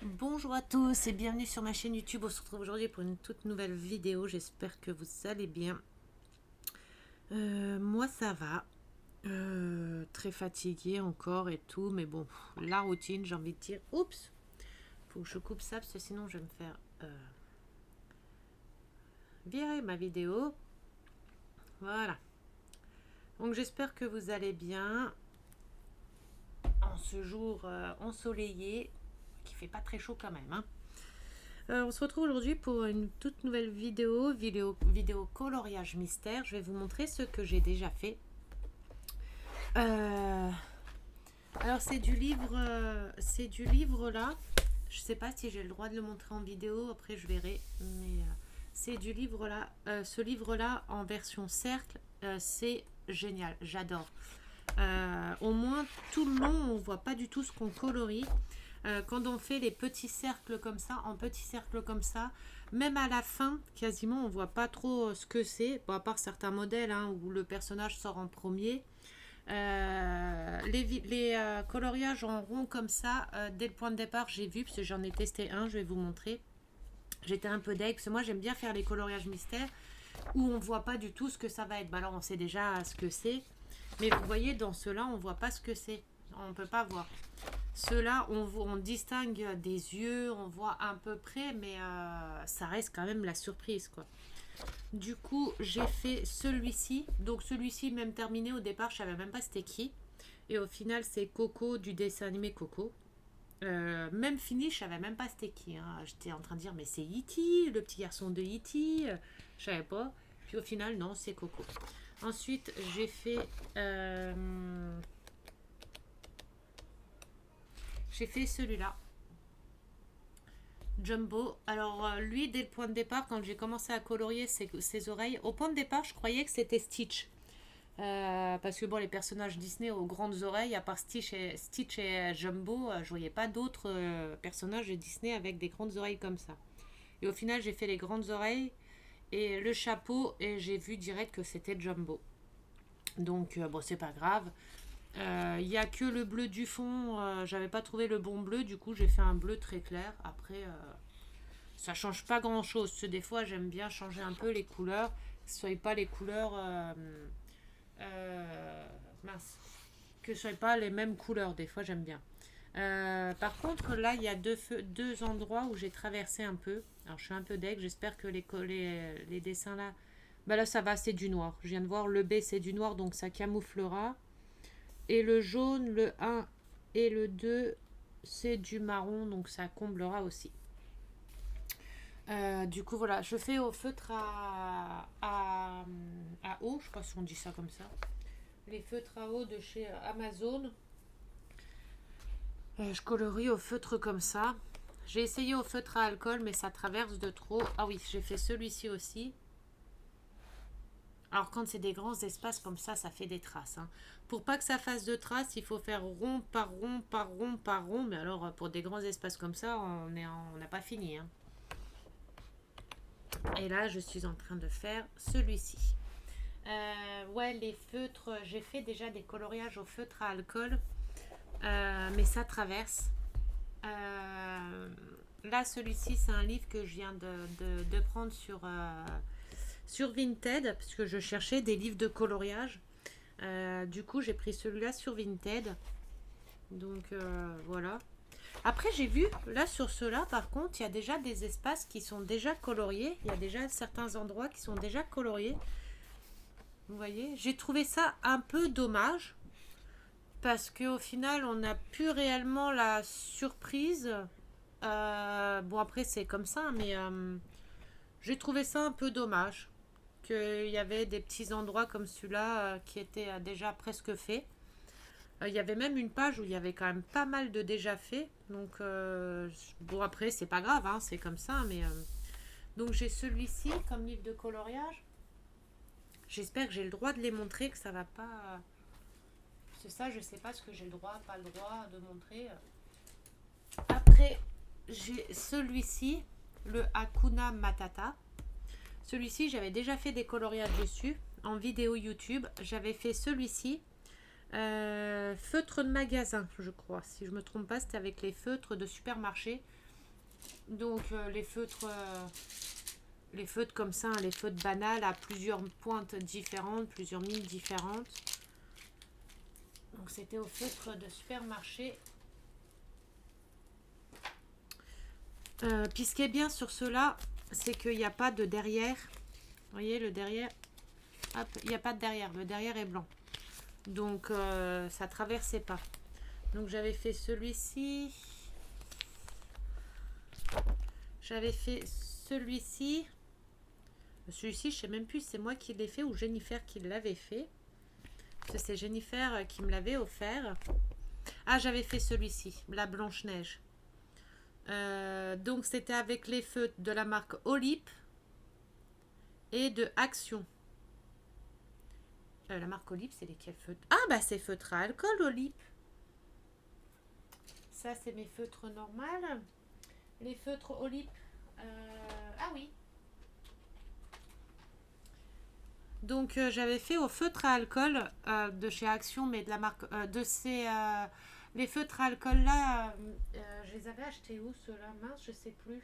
Bonjour à tous et bienvenue sur ma chaîne YouTube. On se retrouve aujourd'hui pour une toute nouvelle vidéo. J'espère que vous allez bien. Moi ça va. Très fatiguée encore et tout. Mais bon, la routine, j'ai envie de dire. Oups, faut que je coupe ça parce que sinon je vais me faire virer ma vidéo. Voilà. Donc j'espère que vous allez bien en ce jour ensoleillé qui fait pas très chaud quand même, hein. On se retrouve aujourd'hui pour une toute nouvelle vidéo coloriage mystère. Je vais vous montrer ce que j'ai déjà fait. Euh, alors c'est du livre là. Je sais pas si j'ai le droit de le montrer en vidéo. Après je verrai. Mais c'est du livre là. Ce livre là en version cercle, c'est génial. J'adore. Au moins tout le long on voit pas du tout ce qu'on colorie. Quand on fait les petits cercles comme ça, en petits cercles comme ça, même à la fin, quasiment, on voit pas trop ce que c'est. Bon, à part certains modèles hein, où le personnage sort en premier. Les coloriages en rond comme ça, dès le point de départ, j'ai vu, parce que j'en ai testé un, je vais vous montrer. J'étais un peu deg, parce que moi j'aime bien faire les coloriages mystères où on voit pas du tout ce que ça va être. Bah alors on sait déjà ce que c'est, mais vous voyez, dans ceux-là, on voit pas ce que c'est. On peut pas voir. Ceux-là, on distingue des yeux, on voit à peu près, mais ça reste quand même la surprise, quoi. Du coup, j'ai fait celui-ci. Donc celui-ci, même terminé au départ, je savais même pas c'était qui. Et au final, c'est Coco du dessin animé Coco. Même fini, je savais même pas c'était qui, hein. J'étais en train de dire, mais c'est E.T., le petit garçon de E.T. Je savais pas. Puis au final, non, c'est Coco. Ensuite, j'ai fait celui-là. Jumbo. Alors lui, dès le point de départ, quand j'ai commencé à colorier ses oreilles, au point de départ, je croyais que c'était Stitch. Parce que bon, les personnages Disney aux grandes oreilles, à part Stitch et Jumbo, je voyais pas d'autres personnages de Disney avec des grandes oreilles comme ça. Et au final, j'ai fait les grandes oreilles et le chapeau et j'ai vu direct que c'était Jumbo. Donc bon, c'est pas grave. Il n'y a que le bleu du fond. J'avais pas trouvé le bon bleu, du coup j'ai fait un bleu très clair. Après, ça change pas grand chose. Des fois, j'aime bien changer un peu les couleurs. Que ce soit pas les couleurs. Mince. Que ce soit pas les mêmes couleurs. Des fois, j'aime bien. Par contre, là, il y a deux endroits où j'ai traversé un peu. Alors, je suis un peu deg. J'espère que les dessins là. Bah là, ça va, c'est du noir. Je viens de voir le B, c'est du noir, donc ça camouflera. Et le jaune, le un et le 2 c'est du marron, donc ça comblera aussi. Du coup, voilà, je fais au feutre à eau, je sais pas si on dit ça comme ça. Les feutres à eau de chez Amazon. Je colorie au feutre comme ça. J'ai essayé au feutre à alcool, mais ça traverse de trop. Ah oui, j'ai fait celui-ci aussi. Alors quand c'est des grands espaces comme ça fait des traces, hein. Pour pas que ça fasse de traces, il faut faire rond par rond par rond par rond. Mais alors pour des grands espaces comme ça, on n'a pas fini, hein. Et là, je suis en train de faire celui-ci. Ouais, les feutres, j'ai fait déjà des coloriages au feutre à alcool, mais ça traverse. Là, celui-ci, c'est un livre que je viens de prendre sur Vinted, puisque je cherchais des livres de coloriage. Du coup, j'ai pris celui-là sur Vinted. Donc voilà. Après, j'ai vu, là sur ceux-là, par contre, il y a déjà des espaces qui sont déjà coloriés. Il y a déjà certains endroits qui sont déjà coloriés. Vous voyez, j'ai trouvé ça un peu dommage. Parce qu'au final, on n'a plus réellement la surprise. Bon, après, c'est comme ça, mais j'ai trouvé ça un peu dommage. Qu'il y avait des petits endroits comme celui-là qui étaient déjà presque faits. Il y avait même une page où il y avait quand même pas mal de déjà fait. Donc, bon, après, c'est pas grave, hein, c'est comme ça. Mais donc, j'ai celui-ci comme livre de coloriage. J'espère que j'ai le droit de les montrer, que ça va pas. C'est ça, je sais pas ce que j'ai le droit, pas le droit de montrer. Après, j'ai celui-ci, le Hakuna Matata. Celui-ci, j'avais déjà fait des coloriages dessus en vidéo YouTube. J'avais fait celui-ci. Feutre de magasin, je crois. Si je me trompe pas, c'était avec les feutres de supermarché. Donc les feutres comme ça, hein, les feutres banals à plusieurs pointes différentes, plusieurs mines différentes. Donc c'était au feutre de supermarché. Puis ce qui est bien sur ceux-là, c'est qu'il n'y a pas de derrière. Vous voyez le derrière, hop, il n'y a pas de derrière. Le derrière est blanc. Donc ça traversait pas. Donc j'avais fait celui-ci. J'avais fait celui-ci. Celui-ci, je sais même plus si c'est moi qui l'ai fait ou Jennifer qui l'avait fait. Parce que c'est Jennifer qui me l'avait offert. Ah, j'avais fait celui-ci, la Blanche-Neige. Donc c'était avec les feutres de la marque Olip et de Action. La marque Olip, c'est lesquels feutres? Ah, bah c'est feutre à alcool Olip. Ça, c'est mes feutres normales. Les feutres Olip. Ah oui. Donc j'avais fait au feutre à alcool de chez Action, mais de la marque les feutres à alcool là, je les avais achetés où ceux-là? Mince, je sais plus.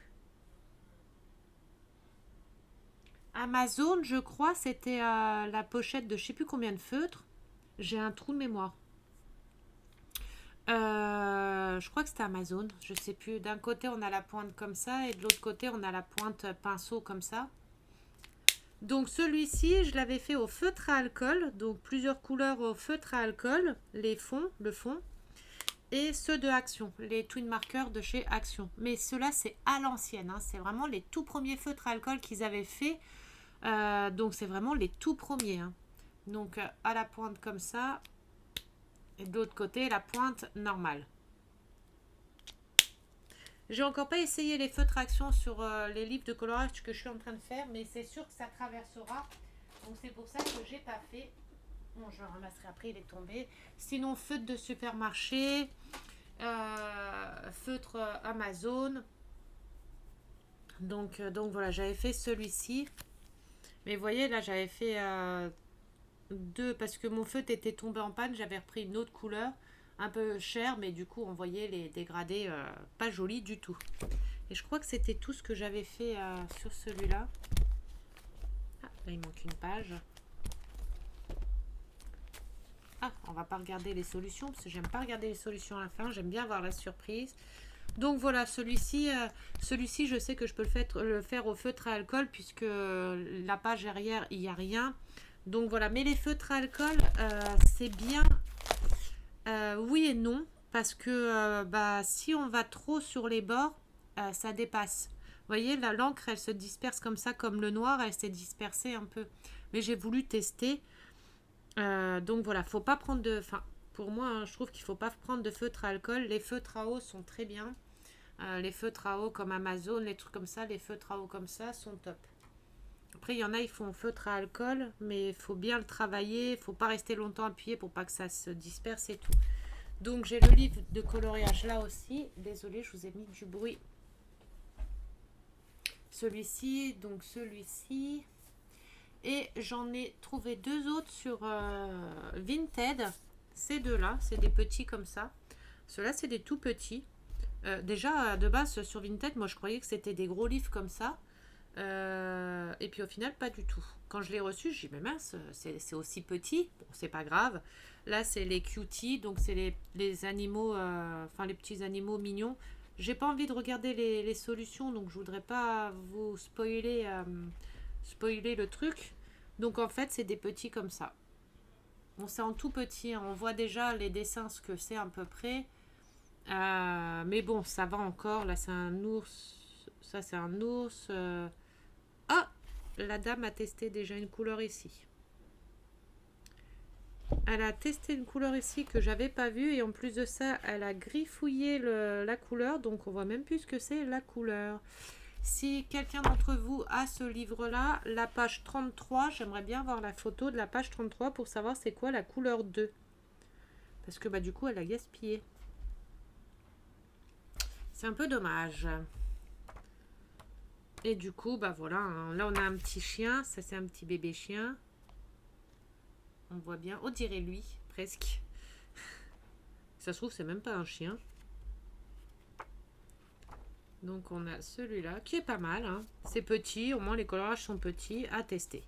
Amazon, je crois, c'était la pochette de je sais plus combien de feutres. J'ai un trou de mémoire. Je crois que c'était Amazon, je sais plus. D'un côté, on a la pointe comme ça et de l'autre côté, on a la pointe pinceau comme ça. Donc celui-ci, je l'avais fait au feutre à alcool, donc plusieurs couleurs au feutre à alcool, le fond, et ceux de Action, les twin markers de chez Action. Mais ceux-là, c'est à l'ancienne, hein, c'est vraiment les tout premiers feutres à alcool qu'ils avaient fait. Donc c'est vraiment les tout premiers. Hein. Donc à la pointe comme ça, et de l'autre côté, la pointe normale. J'ai encore pas essayé les feutres Action sur les livres de coloriage que je suis en train de faire, mais c'est sûr que ça traversera. Donc c'est pour ça que j'ai pas fait. Bon, je le ramasserai après, il est tombé. Sinon, feutre de supermarché, feutre Amazon. Donc voilà, j'avais fait celui-ci. Mais vous voyez, là, j'avais fait deux parce que mon feutre était tombé en panne. J'avais repris une autre couleur, un peu chère, mais du coup, on voyait les dégradés pas jolis du tout. Et je crois que c'était tout ce que j'avais fait sur celui-là. Ah, là, il manque une page. Ah, on va pas regarder les solutions parce que j'aime pas regarder les solutions à la fin. J'aime bien avoir la surprise. Donc voilà, celui-ci, je sais que je peux le faire au feutre à alcool puisque la page derrière, il n'y a rien. Donc voilà, mais les feutres à alcool, c'est bien, oui et non, parce que si on va trop sur les bords, ça dépasse. Vous voyez, l'encre, elle se disperse comme ça, comme le noir, elle s'est dispersée un peu. Mais j'ai voulu tester. Donc voilà, faut pas prendre de... Enfin, pour moi, hein, je trouve qu'il faut pas prendre de feutre à alcool. Les feutres à eau sont très bien. Les feutres à eau comme Amazon, les trucs comme ça, les feutres à eau comme ça sont top. Après, il y en a, ils font feutre à alcool, mais il faut bien le travailler. Il faut pas rester longtemps appuyé pour pas que ça se disperse et tout. Donc, j'ai le livre de coloriage là aussi. Désolée, je vous ai mis du bruit. Celui-ci, donc celui-ci. Et j'en ai trouvé deux autres sur Vinted. Ces deux-là, c'est des petits comme ça. Ceux-là, c'est des tout petits. Déjà, de base, sur Vinted, moi, je croyais que c'était des gros livres comme ça. Et puis, au final, pas du tout. Quand je l'ai reçu, j'ai dit, mais mince, c'est aussi petit. Bon, c'est pas grave. Là, c'est les cuties, donc c'est les animaux, enfin, les petits animaux mignons. J'ai pas envie de regarder les solutions, donc je voudrais pas vous spoiler le truc. Donc en fait, c'est des petits comme ça. Bon, c'est en tout petit. Hein. On voit déjà les dessins, ce que c'est à peu près. Mais bon, ça va encore. Là, c'est un ours. Ça, c'est un ours. Ah, la dame a testé déjà une couleur ici. Elle a testé une couleur ici que j'avais pas vue. Et en plus de ça, elle a griffouillé la couleur. Donc, on voit même plus ce que c'est la couleur. Si quelqu'un d'entre vous a ce livre-là, la page 33, j'aimerais bien voir la photo de la page 33 pour savoir c'est quoi la couleur 2. Parce que du coup, elle a gaspillé. C'est un peu dommage. Et du coup, voilà. Hein, là, on a un petit chien. Ça, c'est un petit bébé chien. On voit bien. On dirait lui, presque. Ça se trouve, c'est même pas un chien. Donc on a celui-là qui est pas mal, hein. C'est petit, au moins les coloriages sont petits, à tester.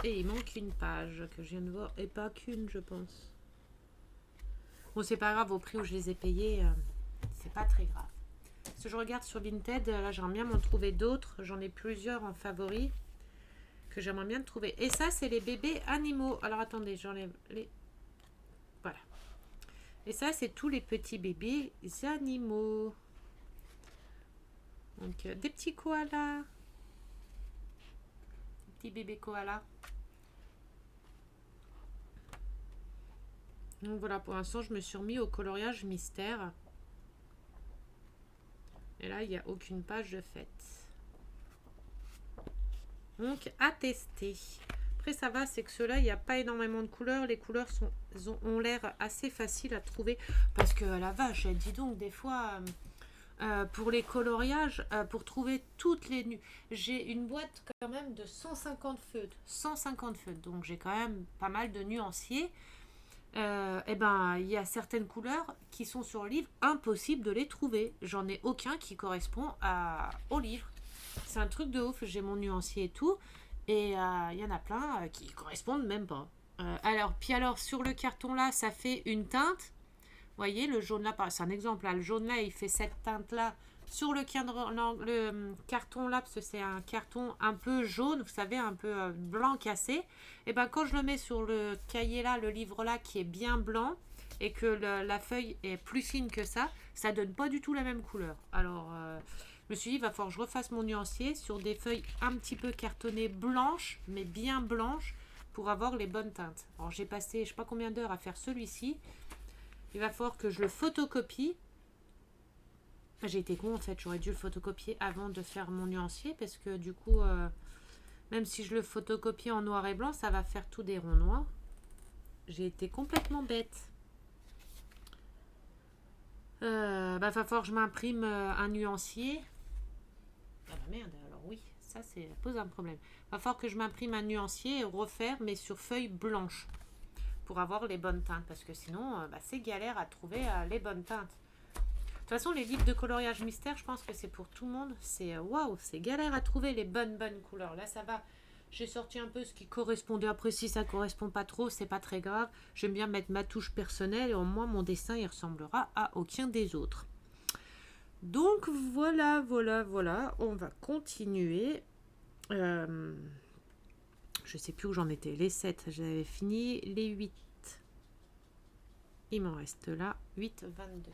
Et il manque une page que je viens de voir, et pas qu'une je pense. Bon c'est pas grave, au prix où je les ai payés, c'est pas très grave. Si je regarde sur Vinted, là j'aimerais bien m'en trouver d'autres, j'en ai plusieurs en favoris que j'aimerais bien trouver. Et ça c'est les bébés animaux. Alors attendez, j'enlève les... Voilà. Et ça c'est tous les petits bébés animaux. Donc des petits koalas. Des petits bébés koalas. Donc voilà, pour l'instant je me suis remis au coloriage mystère. Et là il n'y a aucune page de fête. Donc à tester. Après ça va, c'est que ceux-là, il n'y a pas énormément de couleurs. Les couleurs ont l'air assez faciles à trouver. Parce que la vache, dis donc, des fois, pour les coloriages, pour trouver toutes les nues. J'ai une boîte quand même de 150 feutres. 150 feutres. Donc j'ai quand même pas mal de nuanciers. Et ben il y a certaines couleurs qui sont sur le livre, impossible de les trouver. J'en ai aucun qui correspond au livre. C'est un truc de ouf. J'ai mon nuancier et tout. Et il y en a plein qui correspondent même pas. Alors, sur le carton là, ça fait une teinte. Vous voyez, le jaune là, c'est un exemple là. Le jaune là, il fait cette teinte là. Sur le carton là, parce que c'est un carton un peu jaune, vous savez, un peu blanc cassé. Et ben quand je le mets sur le cahier là, le livre là, qui est bien blanc, et que la feuille est plus fine que ça donne pas du tout la même couleur. Alors, je me suis dit, il va falloir que je refasse mon nuancier sur des feuilles un petit peu cartonnées blanches, mais bien blanches, pour avoir les bonnes teintes. Alors, j'ai passé, je sais pas combien d'heures à faire celui-ci. Il va falloir que je le photocopie. J'ai été con en fait, j'aurais dû le photocopier avant de faire mon nuancier, parce que du coup, même si je le photocopie en noir et blanc, ça va faire tout des ronds noirs. J'ai été complètement bête. Va falloir que je m'imprime un nuancier. Ah bah merde, alors oui, ça pose un problème. Va falloir que je m'imprime un nuancier et refaire, mais sur feuille blanche, pour avoir les bonnes teintes, parce que sinon, c'est galère à trouver les bonnes teintes. De toute façon, les livres de coloriage mystère, je pense que c'est pour tout le monde. C'est waouh, c'est galère à trouver les bonnes couleurs. Là, ça va. J'ai sorti un peu ce qui correspondait. Après, si ça correspond pas trop, c'est pas très grave. J'aime bien mettre ma touche personnelle et au moins mon dessin il ressemblera à aucun des autres. Donc voilà. On va continuer. Je sais plus où j'en étais. Les 7, j'avais fini. Les 8. Il m'en reste là 8, 22.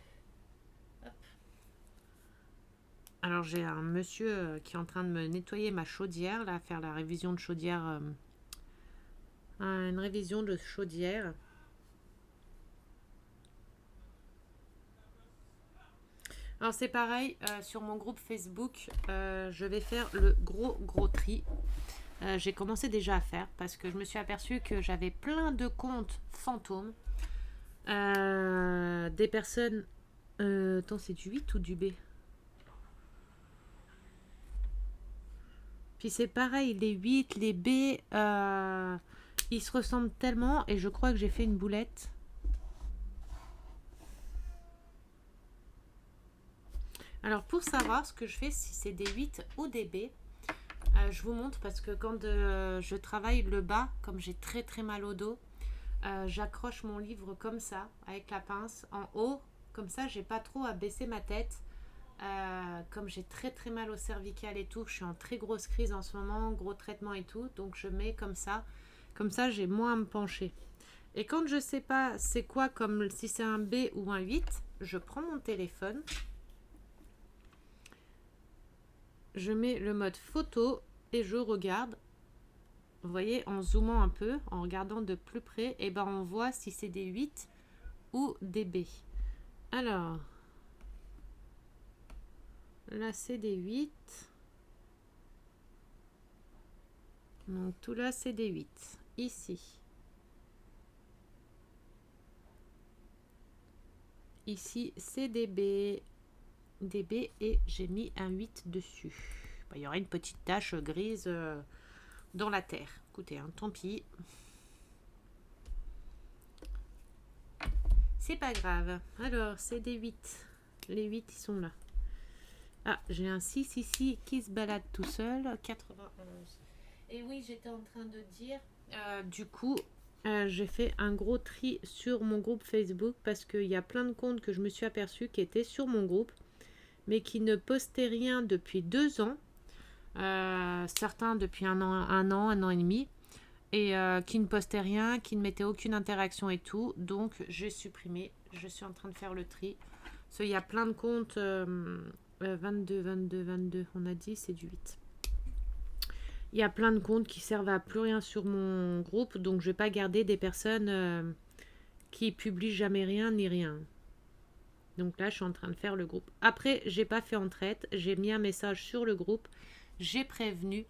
Alors j'ai un monsieur qui est en train de me nettoyer ma chaudière, là, faire la révision de chaudière. Une révision de chaudière. Alors c'est pareil, sur mon groupe Facebook, je vais faire le gros tri. J'ai commencé déjà à faire parce que je me suis aperçue que j'avais plein de comptes fantômes. Des personnes... attends, c'est du 8 ou du B? Puis c'est pareil, les 8, les B, ils se ressemblent tellement et je crois que j'ai fait une boulette. Alors pour savoir ce que je fais, si c'est des 8 ou des B, je vous montre parce que quand je travaille le bas, comme j'ai très mal au dos, j'accroche mon livre comme ça, avec la pince en haut, comme ça j'ai pas trop à baisser ma tête. Comme j'ai très mal au cervical et tout, je suis en très grosse crise en ce moment, gros traitement et tout, donc je mets comme ça j'ai moins à me pencher. Et quand je sais pas c'est quoi, comme si c'est un B ou un 8, je prends mon téléphone, je mets le mode photo et je regarde. Vous voyez, en zoomant un peu, en regardant de plus près, et ben on voit si c'est des 8 ou des B. Alors là c'est des 8. Donc tout là c'est des 8. Ici c'est des B. Des B et j'ai mis un 8 dessus. Il y aura une petite tache grise dans la terre. Écoutez, tant pis. C'est pas grave. Alors, c'est des 8. Les 8, ils sont là. Ah, j'ai un si qui se balade tout seul, 91. Et oui, j'étais en train de dire, du coup, j'ai fait un gros tri sur mon groupe Facebook parce qu'il y a plein de comptes que je me suis aperçu qui étaient sur mon groupe, mais qui ne postaient rien depuis 2 ans, certains depuis un an et demi, et qui ne postaient rien, qui ne mettaient aucune interaction et tout. Donc, j'ai supprimé. Je suis en train de faire le tri. Parce qu'il y a plein de comptes. 22, on a dit, c'est du 8. Il y a plein de comptes qui servent à plus rien sur mon groupe, donc je vais pas garder des personnes qui publient jamais rien ni rien. Donc là, je suis en train de faire le groupe. Après, j'ai pas fait en traite, j'ai mis un message sur le groupe, j'ai prévenu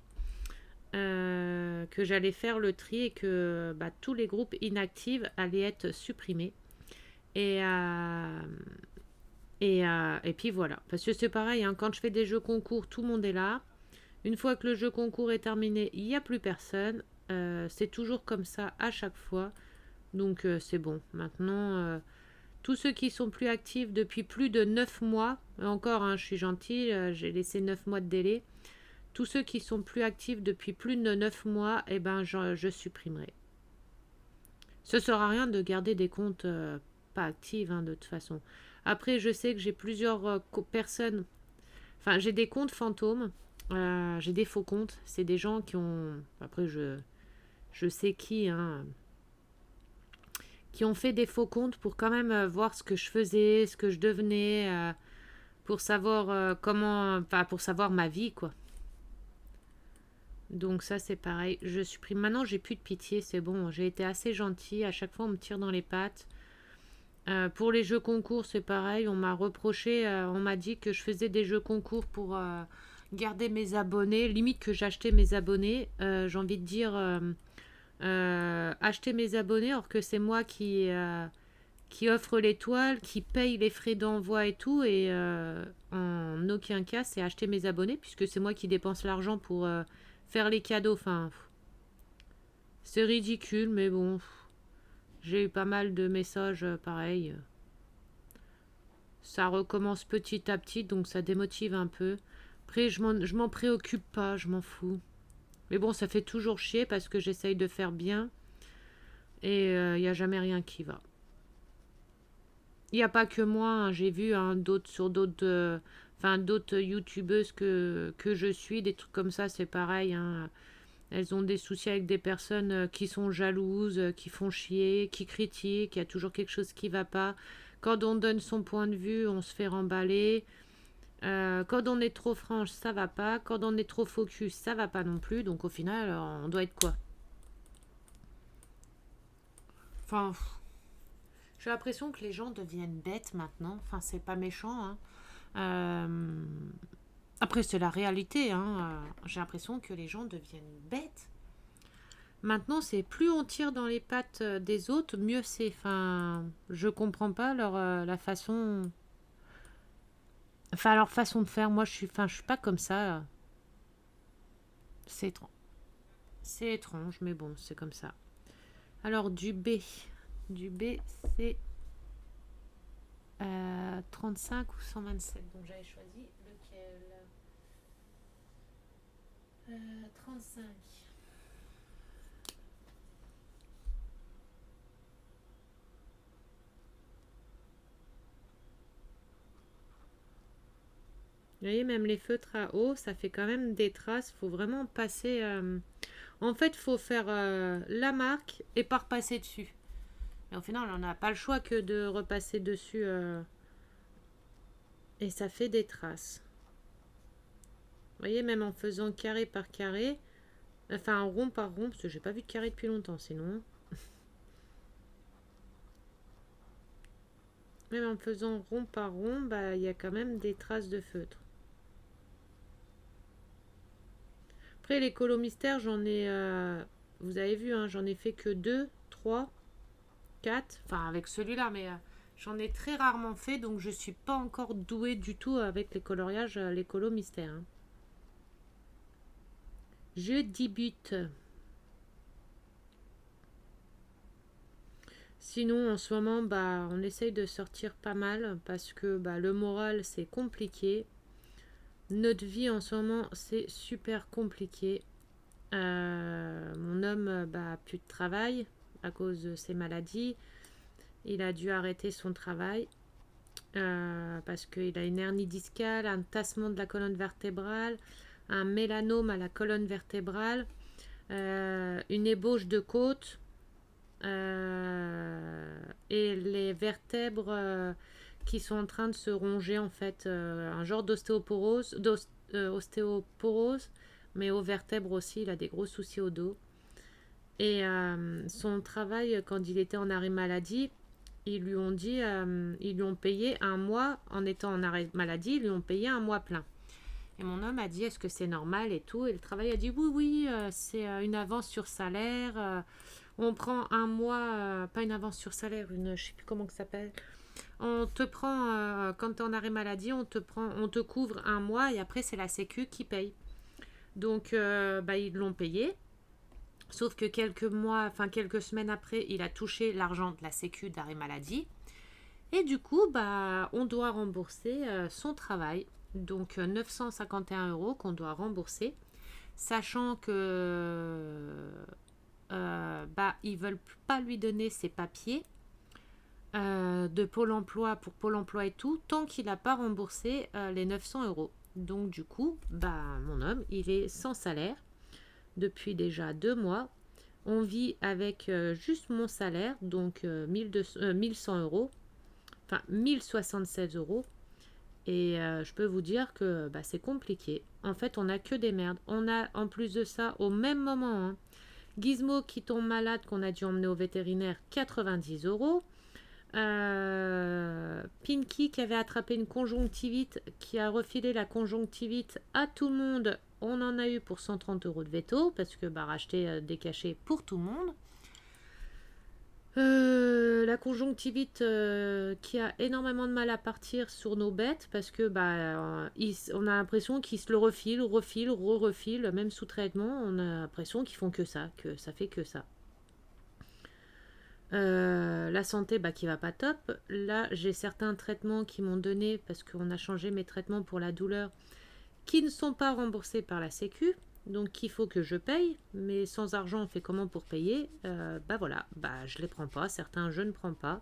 que j'allais faire le tri et que tous les groupes inactifs allaient être supprimés. Et, et puis voilà. Parce que c'est pareil, hein, quand je fais des jeux concours, tout le monde est là. Une fois que le jeu concours est terminé, il n'y a plus personne. C'est toujours comme ça à chaque fois. Donc c'est bon. Maintenant, tous ceux qui sont plus actifs depuis plus de 9 mois, encore, hein, je suis gentille, j'ai laissé 9 mois de délai. Tous ceux qui sont plus actifs depuis plus de 9 mois, eh ben, je supprimerai. Ce ne sert à rien de garder des comptes pas actifs, hein, de toute façon. Après, je sais que j'ai plusieurs personnes. Enfin, j'ai des comptes fantômes. J'ai des faux comptes. C'est des gens qui ont. Après, je sais qui, hein, qui ont fait des faux comptes pour quand même voir ce que je faisais, ce que je devenais, pour savoir comment. Enfin, pour savoir ma vie, quoi. Donc, ça, c'est pareil. Je supprime. Maintenant, j'ai plus de pitié. C'est bon. J'ai été assez gentille. À chaque fois, on me tire dans les pattes. Pour les jeux concours, c'est pareil. On m'a reproché, on m'a dit que je faisais des jeux concours pour garder mes abonnés. Limite que j'achetais mes abonnés. J'ai envie de dire acheter mes abonnés, alors que c'est moi qui offre l'étoile, qui paye les frais d'envoi et tout. Et en aucun cas, c'est acheter mes abonnés, puisque c'est moi qui dépense l'argent pour faire les cadeaux. Enfin, c'est ridicule, mais bon. J'ai eu pas mal de messages pareils. Ça recommence petit à petit, donc ça démotive un peu. Après, je m'en préoccupe pas, je m'en fous. Mais bon, ça fait toujours chier parce que j'essaye de faire bien et il n'y a jamais rien qui va. Il n'y a pas que moi, hein, j'ai vu hein, d'autres sur d'autres youtubeuses que je suis, des trucs comme ça, c'est pareil. Hein. Elles ont des soucis avec des personnes qui sont jalouses, qui font chier, qui critiquent, il y a toujours quelque chose qui va pas. Quand on donne son point de vue, on se fait remballer. Quand on est trop franche, ça va pas. Quand on est trop focus, ça va pas non plus. Donc au final, on doit être quoi? Enfin, j'ai l'impression que les gens deviennent bêtes maintenant. Enfin, c'est pas méchant. Hein. Euh, Après, c'est la réalité. Hein. J'ai l'impression que les gens deviennent bêtes. Maintenant, c'est plus on tire dans les pattes des autres, mieux c'est. Enfin, je comprends pas la façon. Enfin, leur façon de faire. Moi, je suis pas comme ça. C'est étrange. C'est étrange, mais bon, c'est comme ça. Alors, du B. Du B, c'est 35 ou 127. Donc, j'avais choisi lequel 35. Vous voyez, même les feutres à eau, ça fait quand même des traces. Faut vraiment passer. En fait, faut faire la marque et pas repasser dessus. Et au final, on n'a pas le choix que de repasser dessus. Et ça fait des traces. Vous voyez, même en faisant carré par carré, enfin rond par rond, parce que j'ai pas vu de carré depuis longtemps sinon. Même en faisant rond par rond, il y a quand même des traces de feutre. Après, les colos mystères, j'en ai. Vous avez vu, hein, j'en ai fait que 2, 3, 4. Enfin, avec celui-là, mais j'en ai très rarement fait, donc je suis pas encore douée du tout avec les coloriages, les colos mystères. Hein. Je débute. Sinon, en ce moment, on essaye de sortir pas mal parce que le moral, c'est compliqué. Notre vie en ce moment, c'est super compliqué. Mon homme a plus de travail à cause de ses maladies. Il a dû arrêter son travail parce qu'il a une hernie discale, un tassement de la colonne vertébrale, un mélanome à la colonne vertébrale, une ébauche de côte et les vertèbres qui sont en train de se ronger en fait, un genre ostéoporose, mais aux vertèbres aussi, il a des gros soucis au dos. Et son travail, quand il était en arrêt maladie, ils lui ont dit, ils lui ont payé un mois en étant en arrêt maladie, ils lui ont payé un mois plein. Et mon homme a dit, est-ce que c'est normal et tout. Et le travail a dit, oui, oui, c'est une avance sur salaire. On prend un mois, pas une avance sur salaire, une, je sais plus comment que ça s'appelle. On te prend, quand tu es en arrêt maladie, on te couvre un mois et après c'est la Sécu qui paye. Donc ils l'ont payé. Sauf que quelques semaines après, il a touché l'argent de la Sécu d'arrêt maladie. Et du coup, on doit rembourser son travail. Donc 951 € qu'on doit rembourser. Sachant que ils veulent pas lui donner ses papiers de Pôle emploi pour Pôle emploi et tout, tant qu'il n'a pas remboursé les 900 €. Donc du coup, mon homme, il est sans salaire depuis déjà 2 mois. On vit avec juste mon salaire, donc 1100 €, enfin 1076 €. Et je peux vous dire que c'est compliqué. En fait, on n'a que des merdes. On a en plus de ça, au même moment, hein, Gizmo qui tombe malade, qu'on a dû emmener au vétérinaire, 90 €. Pinky qui avait attrapé une conjonctivite, qui a refilé la conjonctivite à tout le monde. On en a eu pour 130 € de veto, parce que racheter des cachets pour tout le monde. La conjonctivite qui a énormément de mal à partir sur nos bêtes, parce que on a l'impression qu'ils se le refilent, même sous traitement, on a l'impression qu'ils font que ça fait que ça. La santé qui va pas top. Là, j'ai certains traitements qui m'ont donné, parce qu'on a changé mes traitements pour la douleur, qui ne sont pas remboursés par la Sécu. Donc il faut que je paye, mais sans argent on fait comment pour payer? Je les prends pas, certains je ne prends pas.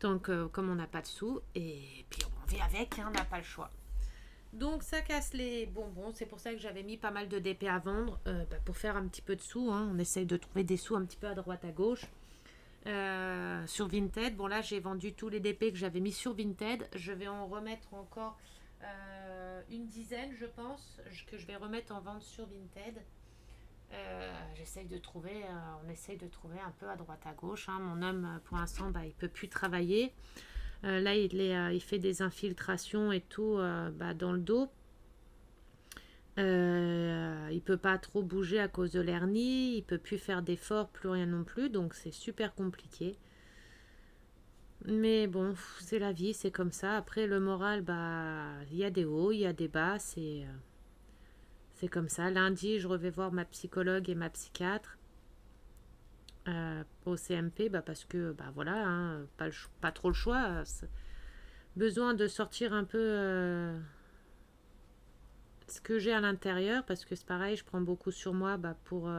Donc comme on n'a pas de sous, et puis on vit avec, on n'a pas le choix. Donc ça casse les bonbons, c'est pour ça que j'avais mis pas mal de DP à vendre, pour faire un petit peu de sous, hein. On essaye de trouver des sous un petit peu à droite à gauche. Sur Vinted, bon là j'ai vendu tous les DP que j'avais mis sur Vinted, je vais en remettre encore une dizaine, je pense, que je vais remettre en vente sur Vinted. J'essaye de trouver, on essaye de trouver un peu à droite à gauche, hein. Mon homme, pour l'instant, il peut plus travailler. Là, il fait des infiltrations et tout dans le dos. Il peut pas trop bouger à cause de l'hernie, il peut plus faire d'efforts, plus rien non plus, donc c'est super compliqué. Mais bon, c'est la vie, c'est comme ça. Après, le moral, il y a des hauts, il y a des bas, c'est comme ça. Lundi, je vais voir ma psychologue et ma psychiatre au CMP, parce que, voilà, hein, pas trop le choix. Besoin de sortir un peu ce que j'ai à l'intérieur, parce que c'est pareil, je prends beaucoup sur moi pour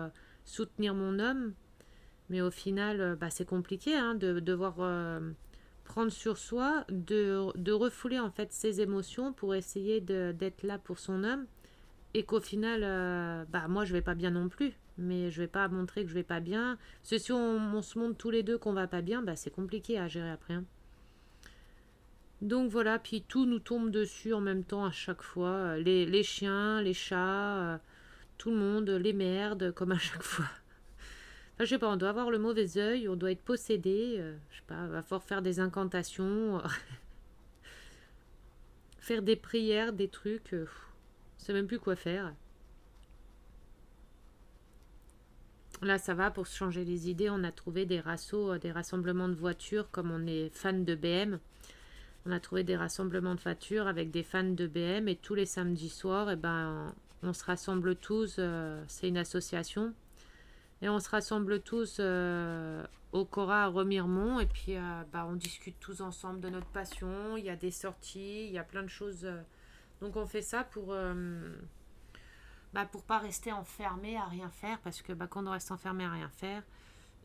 soutenir mon homme. Mais au final, c'est compliqué, hein, de devoir prendre sur soi, de refouler en fait ses émotions pour essayer d'être là pour son homme, et qu'au final moi je vais pas bien non plus, mais je vais pas montrer que je vais pas bien. Parce que si on se montre tous les deux qu'on va pas bien, c'est compliqué à gérer après, hein. Donc voilà, puis tout nous tombe dessus en même temps à chaque fois, les chiens, les chats, tout le monde, les merdes, comme à chaque fois. Enfin, je sais pas, on doit avoir le mauvais œil, on doit être possédé, je sais pas, va falloir faire des incantations, faire des prières, des trucs, on sait même plus quoi faire. Là, ça va, pour se changer les idées, on a trouvé des des rassemblements de voitures, comme on est fan de BM. On a trouvé des rassemblements de voitures avec des fans de BM, et tous les samedis soirs, on se rassemble tous, c'est une association, et on se rassemble tous au Cora à Remiremont, et puis on discute tous ensemble de notre passion. Il y a des sorties, il y a plein de choses Donc on fait ça pour pas rester enfermé à rien faire, parce que quand on reste enfermé à rien faire,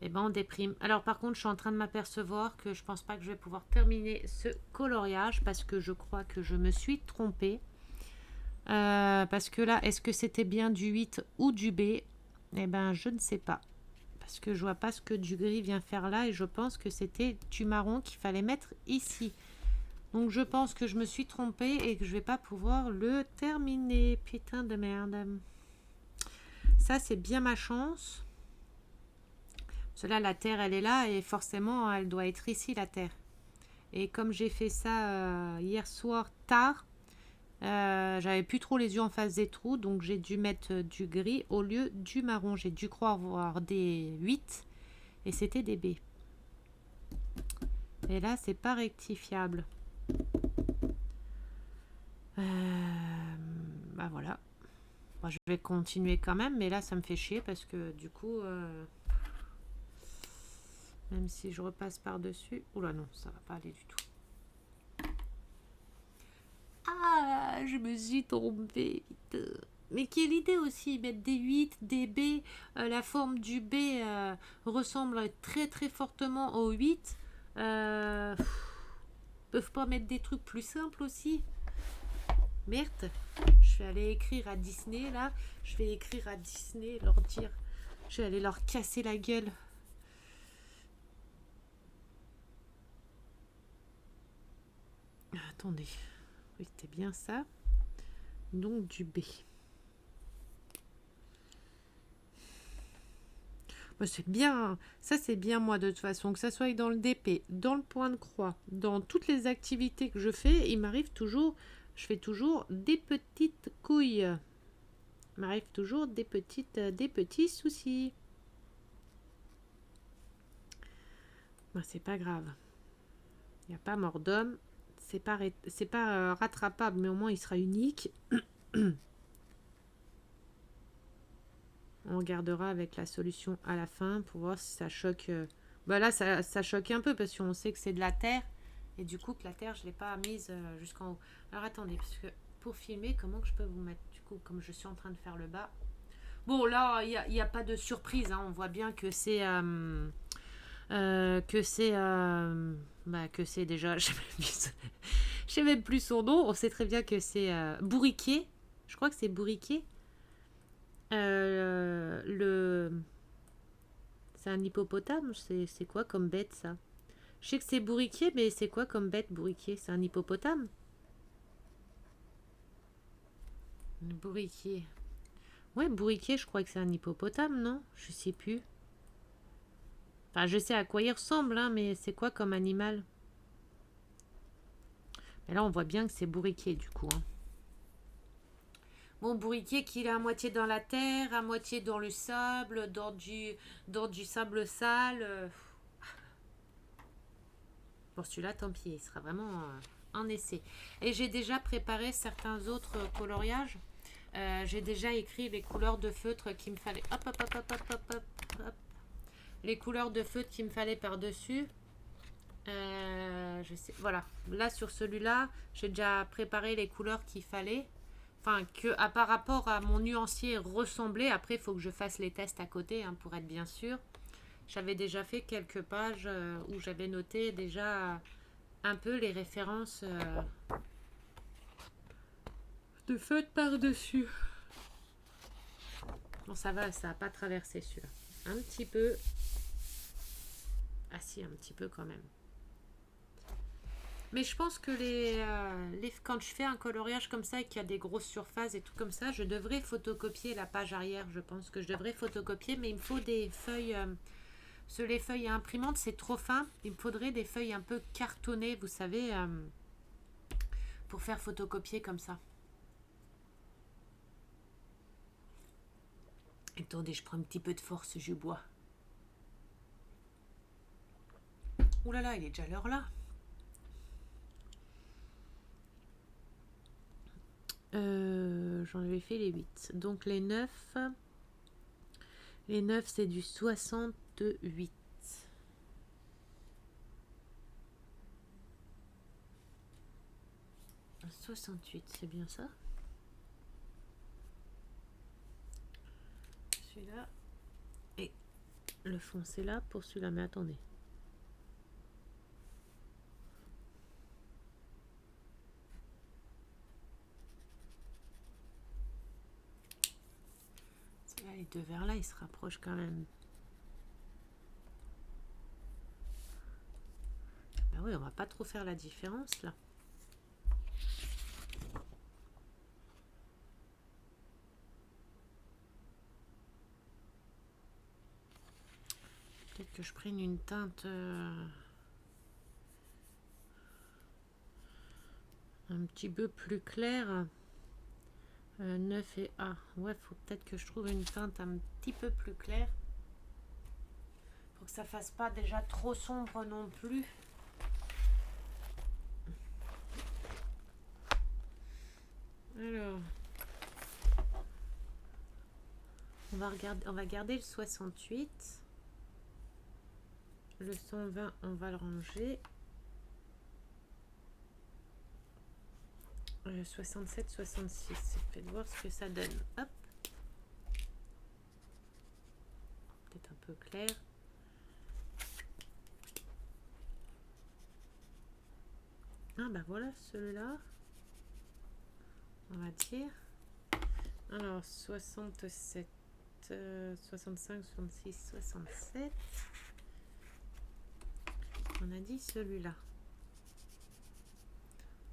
et on déprime. Alors par contre, je suis en train de m'apercevoir que je pense pas que je vais pouvoir terminer ce coloriage, parce que je crois que je me suis trompée. Parce que là, est-ce que c'était bien du 8 ou du B? Eh ben, je ne sais pas. Parce que je vois pas ce que du gris vient faire là, et je pense que c'était du marron qu'il fallait mettre ici. Donc je pense que je me suis trompée et que je vais pas pouvoir le terminer. Putain de merde. Ça, c'est bien ma chance. Cela, la terre, elle est là et forcément, elle doit être ici, la terre. Et comme j'ai fait ça hier soir tard, j'avais plus trop les yeux en face des trous, donc j'ai dû mettre du gris au lieu du marron. J'ai dû croire voir des 8 et c'était des B. Et là, c'est pas rectifiable. Voilà. Bon, je vais continuer quand même, mais là, ça me fait chier parce que du coup, même si je repasse par-dessus... Oula, non, ça va pas aller du tout. Ah, je me suis trompée. Mais quelle idée aussi, mettre des 8, des B. La forme du B ressemble très très fortement au 8. Peuvent pas mettre des trucs plus simples aussi? Merde, je vais aller écrire à Disney là. Je vais écrire à Disney, leur dire. Je vais aller leur casser la gueule. Attendez. Oui, c'était bien ça. Donc du B. C'est bien, ça c'est bien moi de toute façon, que ça soit dans le DP, dans le point de croix, dans toutes les activités que je fais, il m'arrive toujours, je fais toujours des petites couilles. Il m'arrive toujours des petits soucis. C'est pas grave. Il n'y a pas mort d'homme. C'est pas rattrapable, mais au moins il sera unique. On regardera avec la solution à la fin pour voir si ça choque. Là, ça choque un peu parce qu'on sait que c'est de la terre. Et du coup, que la terre, je ne l'ai pas mise jusqu'en haut. Alors attendez, parce que pour filmer, comment que je peux vous mettre du coup, comme je suis en train de faire le bas. Bon, là, il n'y a pas de surprise. On voit bien que c'est... que c'est déjà... Je sais même plus son nom. On sait très bien que c'est bourriquet. Je crois que c'est bourriquet. C'est un hippopotame. C'est quoi comme bête ça? Je sais que c'est bourriquet, mais c'est quoi comme bête bourriquet? C'est un hippopotame? Bourriquet. Ouais, bourriquet, je crois que c'est un hippopotame, non? Je sais plus. Enfin, je sais à quoi il ressemble, mais c'est quoi comme animal? Mais là, on voit bien que c'est bourriquet, du coup. Bon, bourriquet qu'il est à moitié dans la terre, à moitié dans le sable, dans du sable sale. Bon, celui-là, tant pis, il sera vraiment un essai. Et j'ai déjà préparé certains autres coloriages. J'ai déjà écrit les couleurs de feutre qu'il me fallait. Hop, hop, hop, hop, hop, hop, hop. Les couleurs de feutre qu'il me fallait par-dessus. Je sais, voilà. Là, sur celui-là, j'ai déjà préparé les couleurs qu'il fallait. Enfin, par rapport à mon nuancier ressemblait. Après, il faut que je fasse les tests à côté pour être bien sûr. J'avais déjà fait quelques pages où j'avais noté déjà un peu les références de feutre par-dessus. Bon, ça va, ça n'a pas traversé celui-là. Un petit peu. Ah si, un petit peu quand même. Mais je pense que quand je fais un coloriage comme ça et qu'il y a des grosses surfaces et tout comme ça, je devrais photocopier la page arrière. Je pense que je devrais photocopier, mais il me faut des feuilles... les feuilles à imprimante, c'est trop fin. Il me faudrait des feuilles un peu cartonnées, vous savez, pour faire photocopier comme ça. Attendez, je prends un petit peu de force, je bois. Ouh là là, il est déjà l'heure là. J'en avais fait les 8. Donc les 9. Les 9, c'est du 68. 68, c'est bien ça. Celui-là. Et le foncé là pour celui-là. Mais attendez. Là, les deux verres là, ils se rapprochent quand même. Ben oui, on va pas trop faire la différence là. Peut-être que je prenne une teinte un petit peu plus claire. 9 et A. Ouais, faut peut-être que je trouve une teinte un petit peu plus claire. Faut que ça fasse pas déjà trop sombre non plus. Alors, on va garder le 68. Le 120, on va le ranger. 67, 66. Faites voir ce que ça donne. Hop. Peut-être un peu clair. Ah bah voilà, celui-là. On va dire. Alors, 67, 65, 66, 67. On a dit celui-là.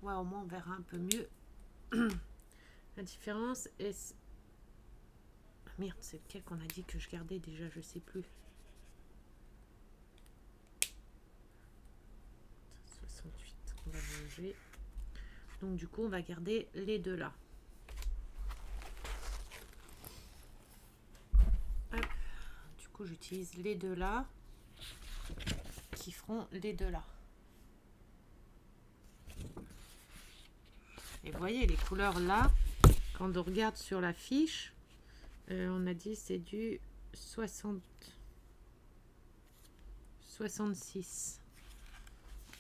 Ouais, au moins on verra un peu mieux la différence. Et ah, merde, c'est lequel qu'on a dit que je gardais déjà, je sais plus. 68, on va manger. Donc du coup, on va garder les deux là. Hop. Du coup, j'utilise les deux là qui feront les deux là. Et vous voyez les couleurs là, quand on regarde sur la fiche, on a dit c'est du 60, 66.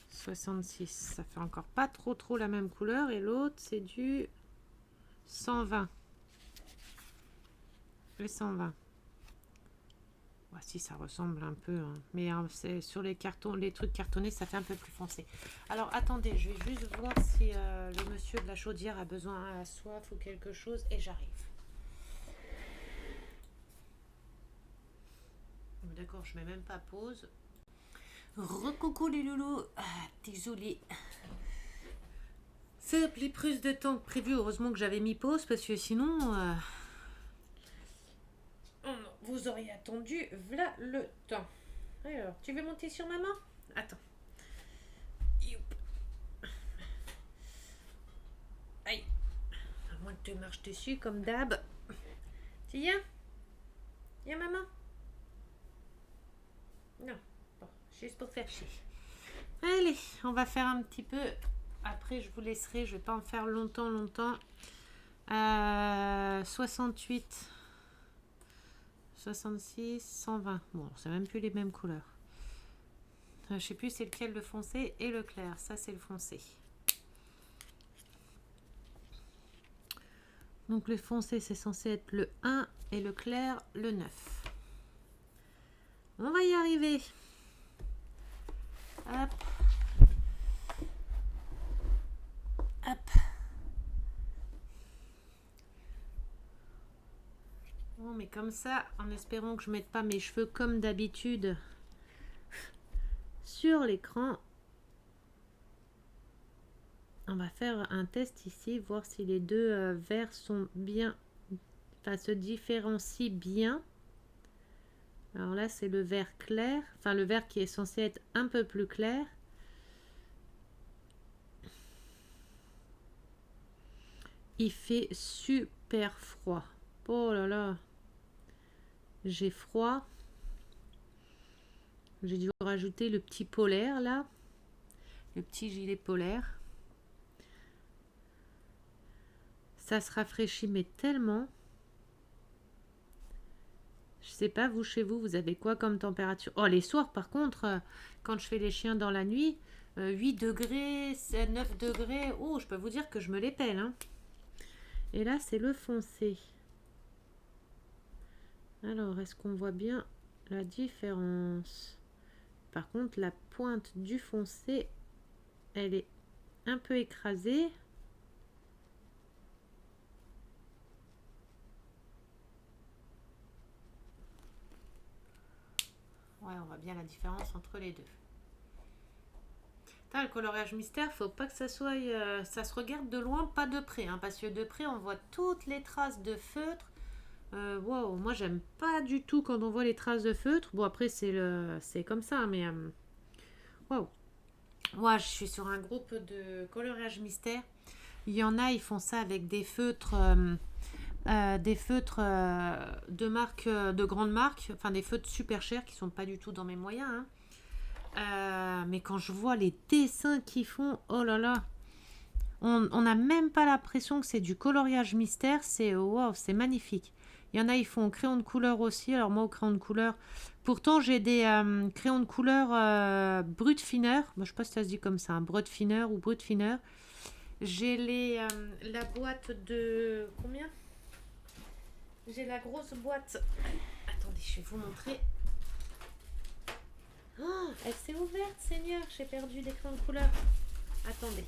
66, ça fait encore pas trop la même couleur. Et l'autre c'est du 120. Les 120. Voici, ça ressemble un peu, hein. Mais hein, c'est sur les cartons, les trucs cartonnés, ça fait un peu plus foncé. Alors attendez, je vais juste voir si le monsieur de la chaudière a besoin, à soif ou quelque chose, et j'arrive. D'accord, je mets même pas pause. Recoucou les loulous, désolé. Ça a pris plus de temps que prévu. Heureusement que j'avais mis pause parce que sinon, vous auriez attendu v'là le temps. Alors, tu veux monter sur maman? Attends. Youp. Aïe. À moins que tu marches dessus comme d'hab. Tu viens? Viens maman? Non. Bon, juste pour faire chier. Allez, on va faire un petit peu. Après, je vous laisserai. Je vais pas en faire longtemps. 68. 66, 120. Bon, c'est même plus les mêmes couleurs. Je sais plus c'est lequel, le foncé et le clair. Ça, c'est le foncé. Donc, le foncé, c'est censé être le 1 et le clair, le 9. On va y arriver. Hop. Hop. Bon, mais comme ça, en espérant que je mette pas mes cheveux comme d'habitude sur l'écran, on va faire un test ici, voir si les deux verres sont bien, enfin se différencient bien. Alors là, c'est le vert clair, enfin le vert qui est censé être un peu plus clair. Il fait super froid. Oh là là, j'ai froid. J'ai dû rajouter le petit polaire là, le petit gilet polaire. Ça se rafraîchit mais tellement. Je sais pas, vous chez vous, vous avez quoi comme température? Oh, les soirs par contre, quand je fais les chiens dans la nuit, 8 degrés, 9 degrés. Oh, je peux vous dire que je me les pèle, hein. Et là, c'est le foncé. Alors, est-ce qu'on voit bien la différence? Par contre, la pointe du foncé, elle est un peu écrasée. Ouais, on voit bien la différence entre les deux. Le coloriage mystère, faut pas que ça soit, ça se regarde de loin, pas de près, hein, parce que de près on voit toutes les traces de feutre. Wow, moi j'aime pas du tout quand on voit les traces de feutre. Bon après c'est comme ça, mais wow. Moi je suis sur un groupe de coloriage mystère. Il y en a, ils font ça avec des feutres de marque, de grande marque, enfin des feutres super chers qui sont pas du tout dans mes moyens, hein. Mais quand je vois les dessins qu'ils font, oh là là, on n'a même pas l'impression que c'est du coloriage mystère. C'est wow, c'est magnifique. Il y en a, ils font au crayon de couleur aussi. Alors moi, au crayon de couleur, pourtant j'ai des crayons de couleur brut fineur. Moi, je sais pas si ça se dit comme ça, un brut fineur ou brut fineur. J'ai la boîte de combien? J'ai la grosse boîte. Attendez, je vais vous montrer. Oh, elle s'est ouverte, Seigneur. J'ai perdu des crayons de couleur. Attendez.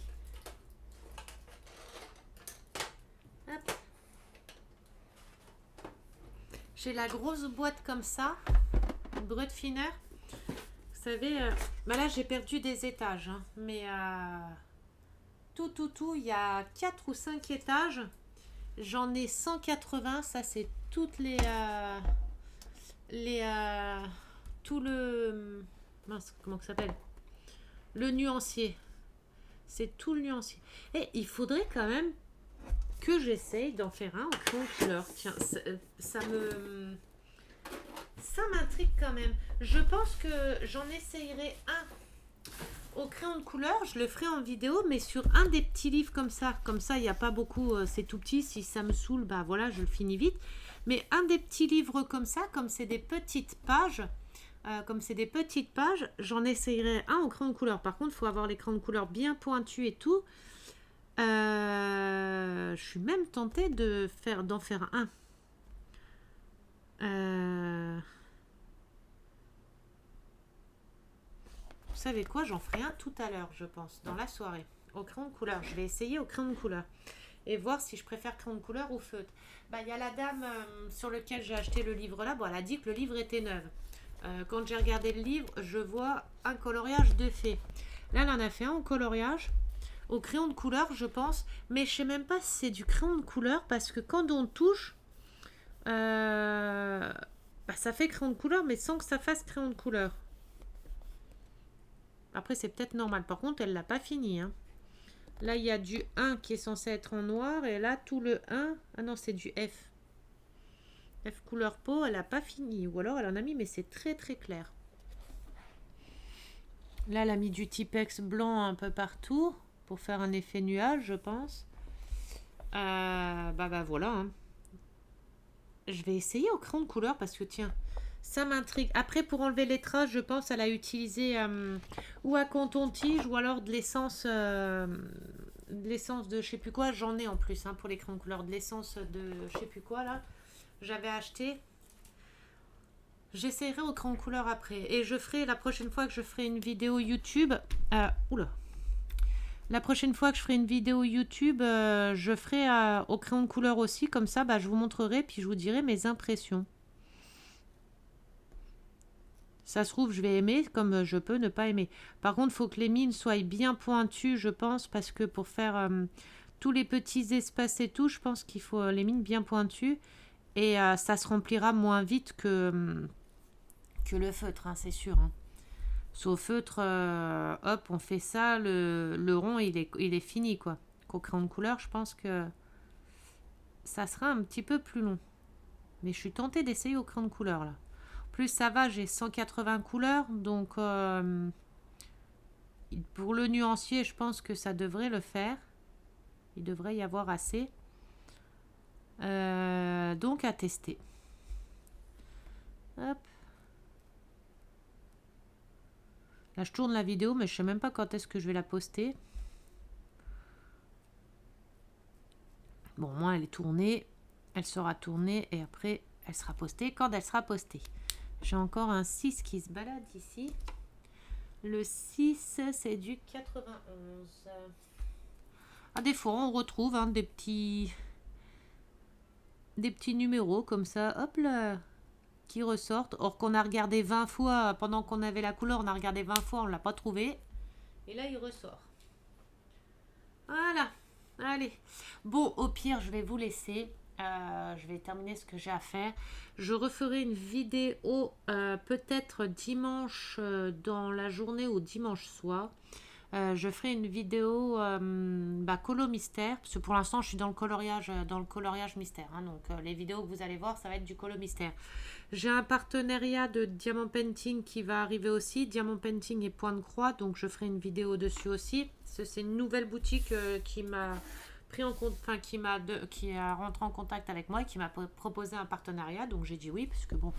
Hop. J'ai la grosse boîte comme ça, brut fineur. Vous savez, bah là j'ai perdu des étages, hein, mais tout, il y a 4 ou 5 étages. J'en ai 180, ça c'est toutes tout le, mince, comment ça s'appelle? Le nuancier. C'est tout le nuancier. Et il faudrait quand même que j'essaye d'en faire un en crayon de couleur. Tiens, ça m'intrigue quand même. Je pense que j'en essayerai un au crayon de couleur. Je le ferai en vidéo, mais sur un des petits livres comme ça. Comme ça, il n'y a pas beaucoup, c'est tout petit. Si ça me saoule, bah voilà, je le finis vite. Mais un des petits livres comme ça, comme c'est des petites pages, j'en essayerai un au crayon de couleur. Par contre, il faut avoir les crayons de couleur bien pointus et tout. Je suis même tentée d'en faire un. Vous savez quoi? J'en ferai un tout à l'heure, je pense, dans la soirée, au crayon de couleur. Je vais essayer au crayon de couleur et voir si je préfère crayon de couleur ou feutre. Bah, il y a la dame sur laquelle j'ai acheté le livre là. Bon, elle a dit que le livre était neuf. Quand j'ai regardé le livre, je vois un coloriage de fée. Là, elle en a fait un au coloriage, au crayon de couleur, je pense. Mais je sais même pas si c'est du crayon de couleur parce que quand on touche, bah, ça fait crayon de couleur, mais sans que ça fasse crayon de couleur. Après, c'est peut-être normal. Par contre, elle l'a pas fini, hein. Là, il y a du 1 qui est censé être en noir. Et là, tout le 1... Ah non, c'est du F. F couleur peau, elle n'a pas fini. Ou alors, elle en a mis, mais c'est très, très clair. Là, elle a mis du Tipex blanc un peu partout. Pour faire un effet nuage, je pense. Bah voilà, hein. Je vais essayer au crayon de couleur parce que, tiens, ça m'intrigue. Après, pour enlever les traces, je pense qu'elle a utilisé ou un coton-tige ou alors de l'essence de je sais plus quoi. J'en ai en plus, hein, pour les crayons de couleur, de l'essence de je sais plus quoi là. J'avais acheté. J'essaierai au crayon de couleur après. Et je ferai la prochaine fois que je ferai une vidéo YouTube. Oula. La prochaine fois que je ferai une vidéo YouTube, je ferai au crayon de couleur aussi. Comme ça, bah, je vous montrerai puis je vous dirai mes impressions. Ça se trouve, je vais aimer comme je peux ne pas aimer. Par contre, il faut que les mines soient bien pointues, je pense, parce que pour faire tous les petits espaces et tout, je pense qu'il faut les mines bien pointues. Et ça se remplira moins vite que le feutre, hein, c'est sûr, hein. Sauf feutre, hop, on fait ça, le rond, il est fini, quoi. Qu'au crayon de couleur, je pense que ça sera un petit peu plus long. Mais je suis tentée d'essayer au crayon de couleur, là. Plus ça va, j'ai 180 couleurs, donc pour le nuancier, je pense que ça devrait le faire. Il devrait y avoir assez. Donc à tester. Hop. Là, je tourne la vidéo, mais je sais même pas quand est-ce que je vais la poster. Bon, moi, elle est tournée. Elle sera tournée et après, elle sera postée quand elle sera postée. J'ai encore un 6 qui se balade ici. Le 6, c'est du 91. Ah, des fois, on retrouve des petits numéros comme ça, hop là, qui ressortent. Or qu'on a regardé 20 fois, pendant qu'on avait la couleur, on a regardé 20 fois, on ne l'a pas trouvé. Et là, il ressort. Voilà. Allez. Bon, au pire, je vais vous laisser. Je vais terminer ce que j'ai à faire. Je referai une vidéo peut-être dimanche dans la journée ou dimanche soir. Je ferai une vidéo colo mystère parce que pour l'instant je suis dans le coloriage mystère. Donc les vidéos que vous allez voir, ça va être du colo mystère. J'ai un partenariat de Diamant Painting qui va arriver aussi. Diamant Painting et Point de Croix, donc je ferai une vidéo dessus aussi. C'est une nouvelle boutique qui m'a pris en compte, enfin qui a rentré en contact avec moi et qui m'a proposé un partenariat. Donc j'ai dit oui parce que bon,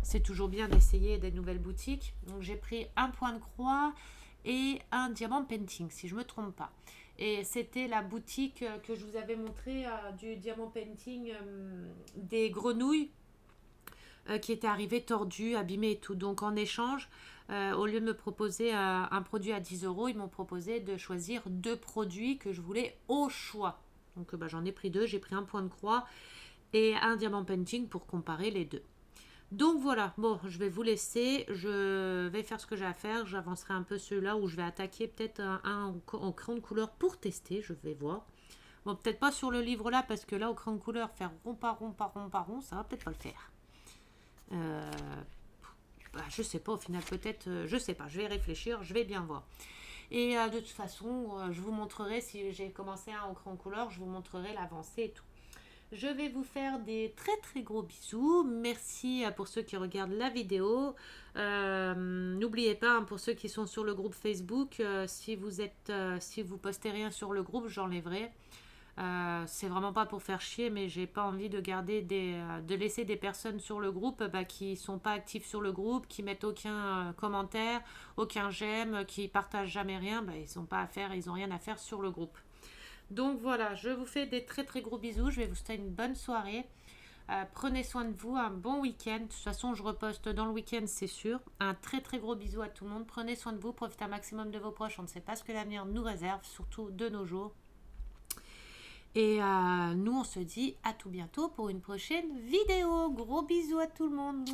c'est toujours bien d'essayer des nouvelles boutiques. Donc j'ai pris un Point de Croix et un Diamant Painting, si je ne me trompe pas. Et c'était la boutique que je vous avais montré du Diamant Painting des grenouilles qui étaient arrivées tordues, abîmées et tout. Donc en échange, au lieu de me proposer un produit à 10 euros, ils m'ont proposé de choisir 2 produits que je voulais au choix. Donc j'en ai pris 2, j'ai pris un Point de Croix et un Diamant Painting pour comparer les deux. Donc voilà, bon, je vais vous laisser, je vais faire ce que j'ai à faire, j'avancerai un peu ceux-là où je vais attaquer peut-être un au crayon de couleur pour tester, je vais voir. Bon, peut-être pas sur le livre là, parce que là, au crayon de couleur, faire rond par rond par rond par rond, ça va peut-être pas le faire. Je sais pas, au final, peut-être, je sais pas, je vais réfléchir, je vais bien voir. Et de toute façon, je vous montrerai, si j'ai commencé un au crayon de couleur, je vous montrerai l'avancée et tout. Je vais vous faire des très très gros bisous. Merci pour ceux qui regardent la vidéo. N'oubliez pas, pour ceux qui sont sur le groupe Facebook, si vous postez rien sur le groupe, j'enlèverai. C'est vraiment pas pour faire chier, mais j'ai pas envie de garder de laisser des personnes sur le groupe qui sont pas actives sur le groupe, qui mettent aucun commentaire, aucun j'aime, qui partagent jamais rien. Ils ont pas à faire, ils ont rien à faire sur le groupe. Donc voilà, je vous fais des très très gros bisous. Je vais vous souhaiter une bonne soirée. Prenez soin de vous, un bon week-end. De toute façon, je reposte dans le week-end, c'est sûr. Un très très gros bisou à tout le monde. Prenez soin de vous, profitez un maximum de vos proches. On ne sait pas ce que l'avenir nous réserve, surtout de nos jours. Et nous, on se dit à tout bientôt pour une prochaine vidéo. Gros bisous à tout le monde.